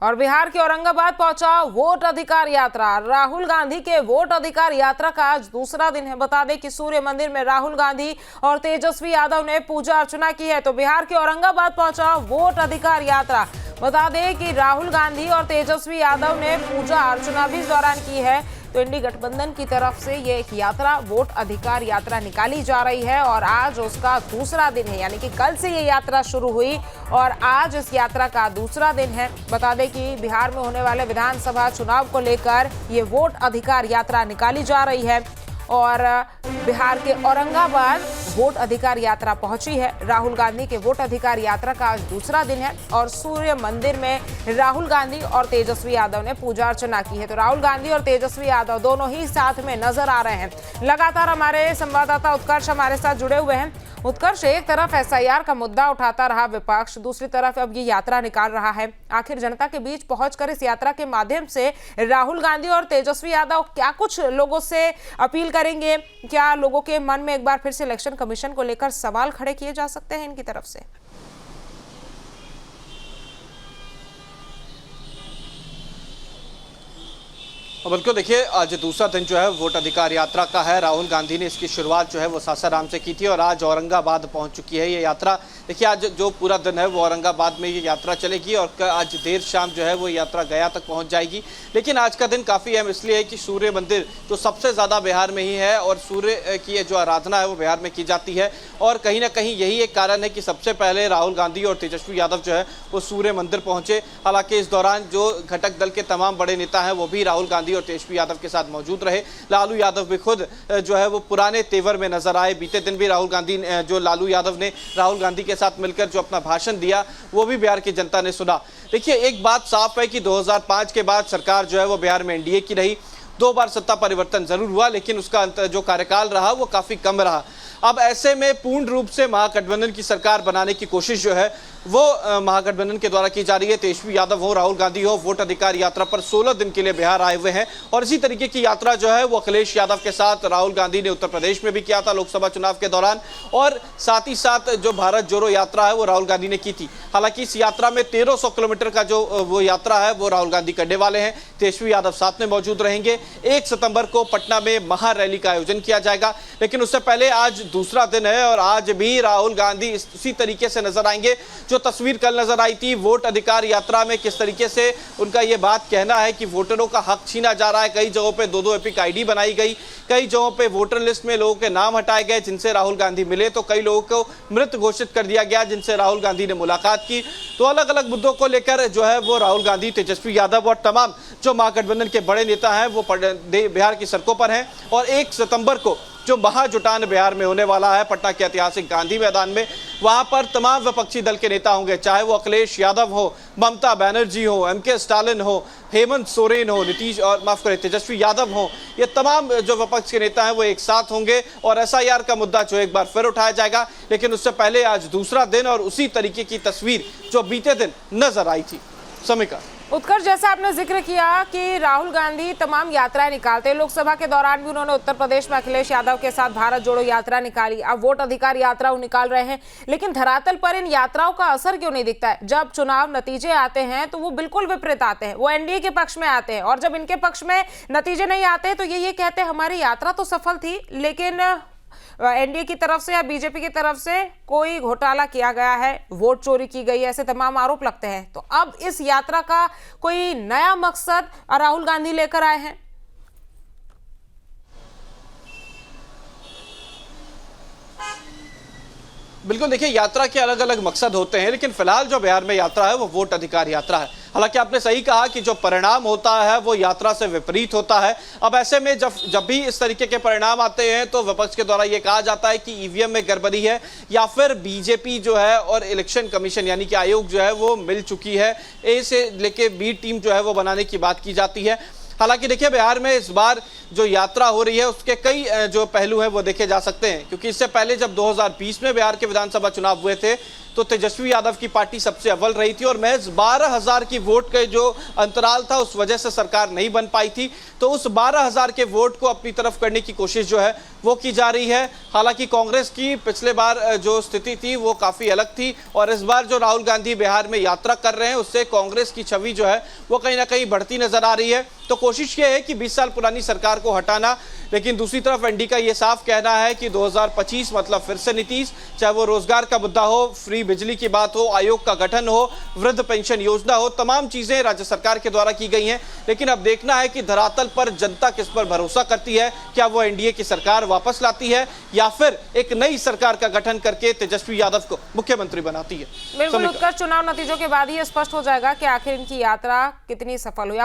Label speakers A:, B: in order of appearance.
A: और बिहार के औरंगाबाद पहुंचा वोट अधिकार यात्रा। राहुल गांधी के वोट अधिकार यात्रा का आज दूसरा दिन है। बता दें कि सूर्य मंदिर में राहुल गांधी और तेजस्वी यादव ने पूजा अर्चना की है। तो बिहार के औरंगाबाद पहुंचा वोट अधिकार यात्रा। बता दें कि राहुल गांधी और तेजस्वी यादव ने पूजा अर्चना भी इस दौरान की है। तो इंडी गठबंधन की तरफ से ये एक यात्रा, वोट अधिकार यात्रा निकाली जा रही है और आज उसका दूसरा दिन है, यानी कि कल से ये यात्रा शुरू हुई और आज इस यात्रा का दूसरा दिन है। बता दें कि बिहार में होने वाले विधानसभा चुनाव को लेकर ये वोट अधिकार यात्रा निकाली जा रही है और बिहार के औरंगाबाद वोट अधिकार यात्रा पहुंची है। राहुल गांधी के वोट अधिकार यात्रा का आज दूसरा दिन है और सूर्य मंदिर में राहुल गांधी और तेजस्वी यादव ने पूजा अर्चना की है। तो राहुल गांधी और तेजस्वी यादव दोनों ही साथ में नजर आ रहे हैं। लगातार हमारे संवाददाता उत्कर्ष हमारे साथ जुड़े हुए हैं। उत्कर्ष, एक तरफ एसआईआर का मुद्दा उठाता रहा विपक्ष, दूसरी तरफ अब ये यात्रा निकाल रहा है। आखिर जनता के बीच पहुंचकर इस यात्रा के माध्यम से राहुल गांधी और तेजस्वी यादव क्या कुछ लोगों से अपील करेंगे? क्या लोगों के मन में एक बार फिर से इलेक्शन कमीशन को लेकर सवाल खड़े किए जा सकते हैं इनकी तरफ से?
B: बिल्कुल, देखिए आज दूसरा दिन जो है वोट अधिकार यात्रा का है। राहुल गांधी ने इसकी शुरुआत जो है वो सासाराम से की थी और आज औरंगाबाद पहुंच चुकी है ये यात्रा। देखिए आज जो पूरा दिन है वो औरंगाबाद में ये यात्रा चलेगी और आज देर शाम जो है वो यात्रा गया तक पहुंच जाएगी। लेकिन आज का दिन काफ़ी अहम इसलिए है कि सूर्य मंदिर जो सबसे ज़्यादा बिहार में ही है और सूर्य की जो आराधना है वो बिहार में की जाती है और कहीं ना कहीं यही एक कारण है कि सबसे पहले राहुल गांधी और तेजस्वी यादव जो है वो सूर्य मंदिर पहुंचे। हालांकि इस दौरान जो घटक दल के तमाम बड़े नेता हैं वो भी राहुल गांधी और तेजस्वी यादव के साथ मौजूद रहे। लालू यादव भी खुद जो है वो पुराने तेवर में नजर आए। बीते दिन भी राहुल गांधी जो लालू यादव ने राहुल गांधी के साथ मिलकर जो अपना भाषण दिया वो भी बिहार की जनता ने सुना। देखिए एक बात साफ है कि 2005 के बाद सरकार जो है वो बिहार में एनडीए की रही। 2 बार सत्ता परिवर्तन जरूर हुआ लेकिन उसका जो कार्यकाल रहा वो काफी कम रहा। अब ऐसे में पूर्ण रूप से महागठबंधन की सरकार बनाने की कोशिश जो है वो महागठबंधन के द्वारा की जा रही है। तेजस्वी यादव हो, राहुल गांधी हो, वोट अधिकार यात्रा पर 16 दिन के लिए बिहार आए हुए हैं और इसी तरीके की यात्रा जो है वो अखिलेश यादव के साथ राहुल गांधी ने उत्तर प्रदेश में भी किया था लोकसभा चुनाव के दौरान और साथ ही साथ जो भारत जोड़ो यात्रा है वो राहुल गांधी ने की थी। हालांकि इस यात्रा में 1300 किलोमीटर का जो वो यात्रा है वो राहुल गांधी करने वाले हैं। तेजस्वी यादव साथ में मौजूद रहेंगे। 1 सितंबर को पटना में महारैली का आयोजन किया जाएगा। लेकिन उससे पहले आज दूसरा दिन है और आज भी राहुल गांधी इसी तरीके से नजर आएंगे। जो तस्वीर कल नजर आई थी वोट अधिकार यात्रा में किस तरीके से उनका ये बात कहना है कि वोटरों का हक छीना जा रहा है। कई जगहों पे 2-2 एपिक आईडी बनाई गई, कई जगहों पे वोटर लिस्ट में लोगों के नाम हटाए गए जिनसे राहुल गांधी मिले, तो कई लोगों को मृत घोषित कर दिया गया जिनसे राहुल गांधी ने मुलाकात की। तो अलग अलग मुद्दों को लेकर जो है वो राहुल गांधी, तेजस्वी यादव और तमाम जो महागठबंधन के बड़े नेता हैं वो बिहार की सड़कों पर हैं और 1 सितंबर को जो महाजुटान बिहार में होने वाला है पटना के ऐतिहासिक गांधी मैदान में, वहां पर तमाम विपक्षी दल के नेता होंगे, चाहे वो अखिलेश यादव हो, ममता बनर्जी हो, एमके स्टालिन हो, हेमंत सोरेन हो, नीतीश और माफ करें तेजस्वी यादव हो, ये तमाम जो विपक्ष के नेता हैं वो एक साथ होंगे और एसआईआर का मुद्दा जो एक बार फिर उठाया जाएगा। लेकिन उससे पहले आज दूसरा दिन और उसी तरीके की तस्वीर जो बीते दिन नजर आई थी। समीका।
A: उत्कर्ष, जैसा आपने जिक्र किया कि राहुल गांधी तमाम यात्राएं निकालते हैं, लोकसभा के दौरान भी उन्होंने उत्तर प्रदेश में अखिलेश यादव के साथ भारत जोड़ो यात्रा निकाली, अब वोट अधिकार यात्रा वो निकाल रहे हैं। लेकिन धरातल पर इन यात्राओं का असर क्यों नहीं दिखता है? जब चुनाव नतीजे आते हैं तो वो बिल्कुल विपरीत आते हैं, वो एनडीए के पक्ष में आते हैं और जब इनके पक्ष में नतीजे नहीं आते तो ये कहते हैं हमारी यात्रा तो सफल थी लेकिन एनडीए की तरफ से या बीजेपी की तरफ से कोई घोटाला किया गया है, वोट चोरी की गई है, ऐसे तमाम आरोप लगते हैं। तो अब इस यात्रा का कोई नया मकसद राहुल गांधी लेकर आए हैं?
B: बिल्कुल, देखिए यात्रा के अलग अलग मकसद होते हैं लेकिन फिलहाल जो बिहार में यात्रा है वो वोट अधिकार यात्रा है। हालांकि आपने सही कहा कि जो परिणाम होता है वो यात्रा से विपरीत होता है। अब ऐसे में जब भी इस तरीके के परिणाम आते हैं तो विपक्ष के द्वारा ये कहा जाता है कि ईवीएम में गड़बड़ी है या फिर बीजेपी जो है और इलेक्शन कमीशन यानी कि आयोग जो है वो मिल चुकी है, ए से लेके बी टीम जो है वो बनाने की बात की जाती है। हालांकि देखिए बिहार में इस बार जो यात्रा हो रही है उसके कई जो पहलू हैं वो देखे जा सकते हैं क्योंकि इससे पहले जब 2020 में बिहार के विधानसभा चुनाव हुए थे तो तेजस्वी यादव की पार्टी सबसे अव्वल रही थी और महज 12,000 की वोट के जो अंतराल था उस वजह से सरकार नहीं बन पाई थी। तो उस 12,000 के वोट को अपनी तरफ करने की कोशिश जो है वो की जा रही है। हालांकि कांग्रेस की पिछले बार जो स्थिति थी वो काफी अलग थी और इस बार जो राहुल गांधी बिहार में यात्रा कर रहे हैं उससे कांग्रेस की छवि जो है वो कहीं ना कहीं बढ़ती नजर आ रही है। तो कोशिश ये है कि 20 साल पुरानी सरकार को हटाना, लेकिन दूसरी तरफ एनडी का ये साफ कहना है कि 2025 मतलब फिर से नीतीश, चाहे वो रोजगार का मुद्दा हो, फ्री बिजली की बात हो, आयोग का गठन हो, वृद्ध पेंशन योजना हो, तमाम चीजें राज्य सरकार के द्वारा की गई हैं। लेकिन अब देखना है कि धरातल पर जनता किस पर भरोसा करती है, क्या वो एनडीए की सरकार वापस लाती है या फिर एक नई सरकार का गठन करके तेजस्वी यादव को मुख्यमंत्री बनाती है।
A: बिल्कुल, उत्तर चुनाव नतीजों के बाद ही स्पष्ट हो जाएगा कि आखिर इनकी यात्रा कितनी सफल हुई।